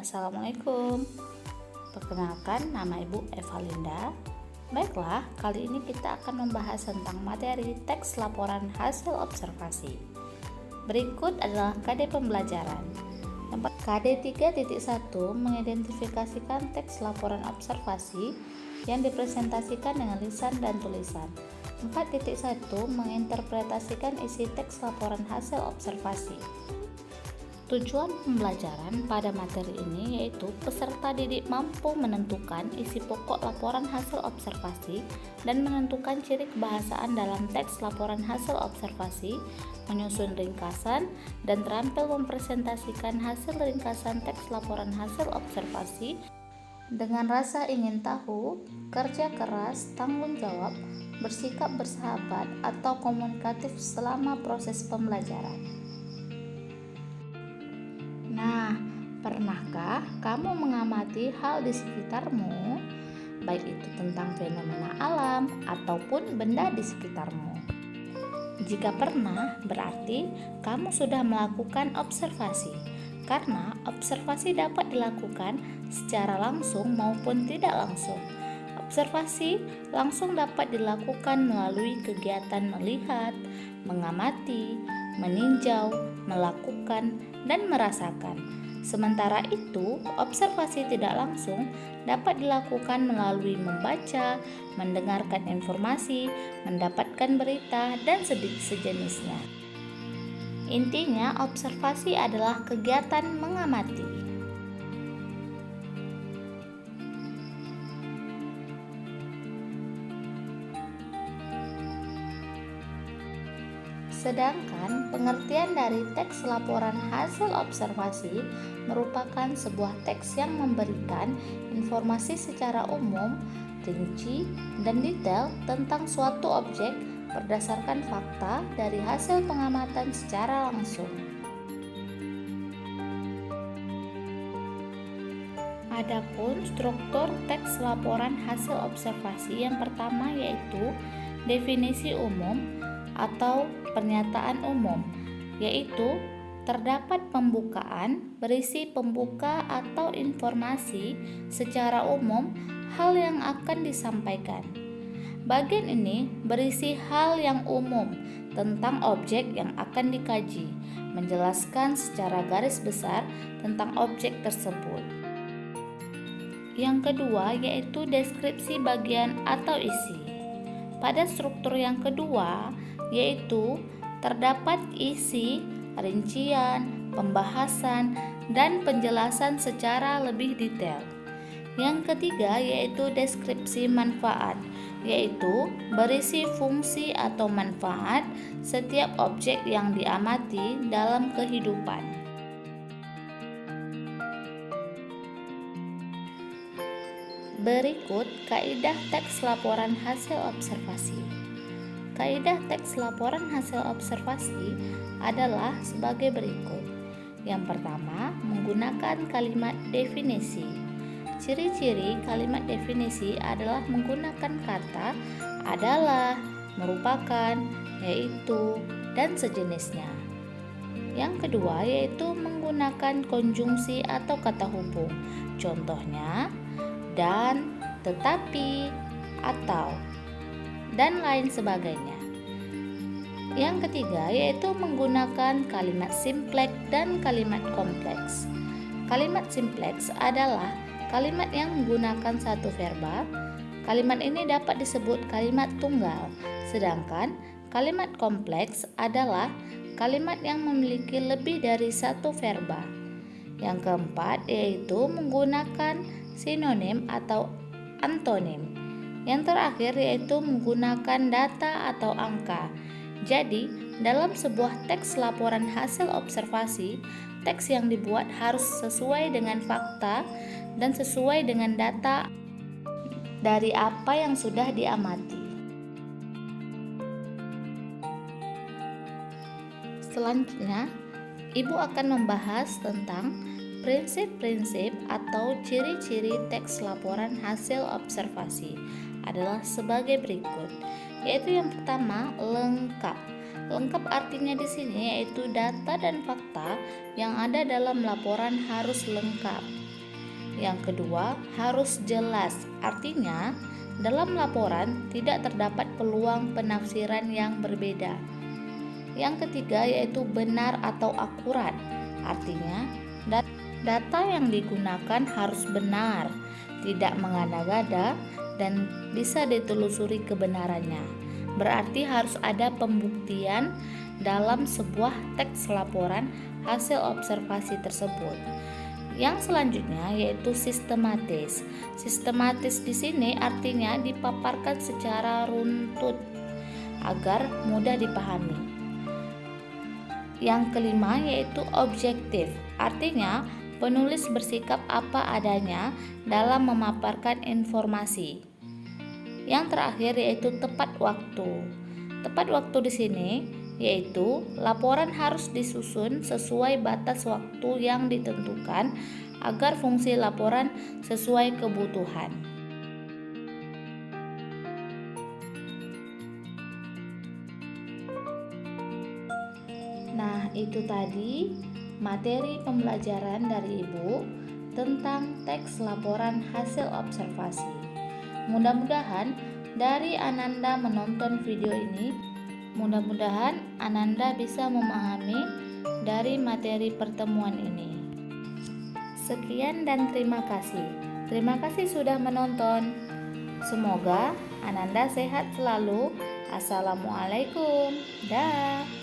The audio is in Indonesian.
Assalamualaikum. Perkenalkan, nama Ibu Evalinda. Baiklah, kali ini kita akan membahas tentang materi teks laporan hasil observasi. Berikut adalah KD pembelajaran. KD 3.1 mengidentifikasikan teks laporan observasi yang dipresentasikan dengan lisan dan tulisan. 4.1 menginterpretasikan isi teks laporan hasil observasi. Tujuan pembelajaran pada materi ini yaitu peserta didik mampu menentukan isi pokok laporan hasil observasi dan menentukan ciri kebahasaan dalam teks laporan hasil observasi, menyusun ringkasan, dan terampil mempresentasikan hasil ringkasan teks laporan hasil observasi dengan rasa ingin tahu, kerja keras, tanggung jawab, bersikap bersahabat, atau komunikatif selama proses pembelajaran. Nah, pernahkah kamu mengamati hal di sekitarmu, baik itu tentang fenomena alam ataupun benda di sekitarmu? Jika pernah, berarti kamu sudah melakukan observasi, karena observasi dapat dilakukan secara langsung maupun tidak langsung. Observasi langsung dapat dilakukan melalui kegiatan melihat, mengamati, meninjau, melakukan, dan merasakan. Sementara itu, observasi tidak langsung dapat dilakukan melalui membaca, mendengarkan informasi, mendapatkan berita, dan sejenisnya. Intinya, observasi adalah kegiatan mengamati. Sedangkan pengertian dari teks laporan hasil observasi merupakan sebuah teks yang memberikan informasi secara umum, rinci, dan detail tentang suatu objek berdasarkan fakta dari hasil pengamatan secara langsung. Adapun struktur teks laporan hasil observasi yang pertama yaitu definisi umum atau pernyataan umum, yaitu terdapat pembukaan berisi pembuka atau informasi secara umum hal yang akan disampaikan. Bagian ini berisi hal yang umum tentang objek yang akan dikaji, menjelaskan secara garis besar tentang objek tersebut. Yang kedua yaitu deskripsi bagian atau isi. Pada struktur yang kedua yaitu terdapat isi, rincian, pembahasan, dan penjelasan secara lebih detail. Yang ketiga yaitu deskripsi manfaat, yaitu berisi fungsi atau manfaat setiap objek yang diamati dalam kehidupan. Berikut kaidah teks laporan hasil observasi. Kaidah teks laporan hasil observasi adalah sebagai berikut. Yang pertama, menggunakan kalimat definisi. Ciri-ciri kalimat definisi adalah menggunakan kata adalah, merupakan, yaitu, dan sejenisnya. Yang kedua yaitu menggunakan konjungsi atau kata hubung. Contohnya, dan, tetapi, atau, dan lain sebagainya. Yang ketiga yaitu menggunakan kalimat simpleks dan kalimat kompleks. Kalimat simpleks adalah kalimat yang menggunakan satu verba. Kalimat ini dapat disebut kalimat tunggal, sedangkan kalimat kompleks adalah kalimat yang memiliki lebih dari satu verba. Yang keempat yaitu menggunakan sinonim atau antonim. Yang terakhir yaitu menggunakan data atau angka. Jadi, dalam sebuah teks laporan hasil observasi, teks yang dibuat harus sesuai dengan fakta dan sesuai dengan data dari apa yang sudah diamati. Selanjutnya, Ibu akan membahas tentang prinsip-prinsip atau ciri-ciri teks laporan hasil observasi adalah sebagai berikut, yaitu yang pertama lengkap. Lengkap artinya di sini yaitu data dan fakta yang ada dalam laporan harus lengkap. Yang kedua, harus jelas. Artinya, dalam laporan tidak terdapat peluang penafsiran yang berbeda. Yang ketiga yaitu benar atau akurat. Artinya, data yang digunakan harus benar, tidak mengada-ngada, dan bisa ditelusuri kebenarannya. Berarti harus ada pembuktian dalam sebuah teks laporan hasil observasi tersebut. Yang selanjutnya yaitu sistematis. Sistematis di sini artinya dipaparkan secara runtut agar mudah dipahami. Yang kelima yaitu objektif. Artinya penulis bersikap apa adanya dalam memaparkan informasi. Yang terakhir yaitu tepat waktu. Tepat waktu di sini yaitu laporan harus disusun sesuai batas waktu yang ditentukan agar fungsi laporan sesuai kebutuhan. Nah, itu tadi materi pembelajaran dari Ibu tentang teks laporan hasil observasi. Mudah-mudahan dari Ananda menonton video ini, mudah-mudahan Ananda bisa memahami dari materi pertemuan ini. Sekian dan terima kasih. Terima kasih sudah menonton. Semoga Ananda sehat selalu. Assalamualaikum. Dah.